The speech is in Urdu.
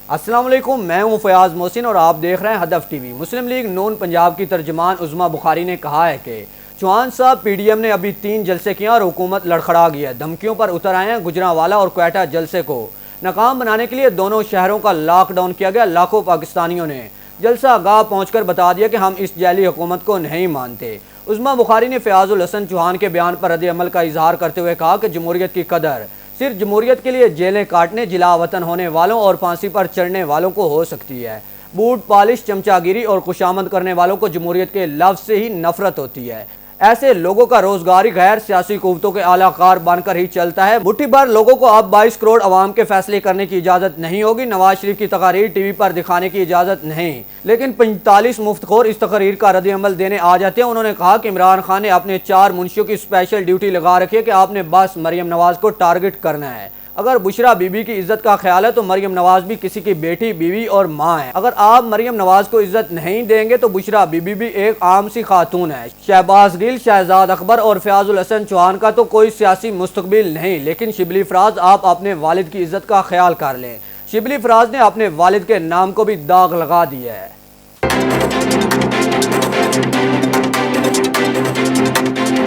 السلام علیکم، میں ہوں فیاض محسن اور آپ دیکھ رہے ہیں ہدف ٹی وی۔ مسلم لیگ نون پنجاب کی ترجمان عظمیٰ بخاری نے کہا ہے کہ چوہان صاحب پی ڈی ایم نے ابھی 3 جلسے کیا اور حکومت لڑکھڑا گیا، دھمکیوں پر اتر آئے ہیں۔ گجرانوالہ اور کوئٹہ جلسے کو ناکام بنانے کے لیے دونوں شہروں کا لاک ڈاؤن کیا گیا۔ لاکھوں پاکستانیوں نے جلسہ گاہ پہنچ کر بتا دیا کہ ہم اس جعلی حکومت کو نہیں مانتے۔ عظمیٰ بخاری نے فیاض الحسن چوہان کے بیان پر رد عمل کا اظہار کرتے ہوئے کہا کہ جمہوریت کی قدر صرف جمہوریت کے لیے جیلیں کاٹنے، جلا وطن ہونے والوں اور پھانسی پر چڑھنے والوں کو ہو سکتی ہے۔ بوٹ پالش، چمچہ گیری اور خوشامد کرنے والوں کو جمہوریت کے لفظ سے ہی نفرت ہوتی ہے۔ ایسے لوگوں کا روزگاری غیر سیاسی قوتوں کے اعلیٰ کار بن کر ہی چلتا ہے۔ مٹھی بھر لوگوں کو اب 22 کروڑ عوام کے فیصلے کرنے کی اجازت نہیں ہوگی۔ نواز شریف کی تقاریر ٹی وی پر دکھانے کی اجازت نہیں، لیکن 45 مفت خور اس تقریر کا رد عمل دینے آ جاتے ہیں۔ انہوں نے کہا کہ عمران خان نے اپنے 4 منشیوں کی اسپیشل ڈیوٹی لگا رکھی ہے کہ آپ نے بس مریم نواز کو ٹارگٹ کرنا ہے۔ اگر بشرا بی بی کی عزت کا خیال ہے تو مریم نواز بھی کسی کی بیٹی، بیوی اور ماں ہے۔ اگر آپ مریم نواز کو عزت نہیں دیں گے تو بشرا بی بی بھی ایک عام سی خاتون ہے۔ شہباز گل، شہزاد اکبر اور فیاض الحسن چوہان کا تو کوئی سیاسی مستقبل نہیں، لیکن شبلی فراز آپ اپنے والد کی عزت کا خیال کر لیں۔ شبلی فراز نے اپنے والد کے نام کو بھی داغ لگا دیا ہے۔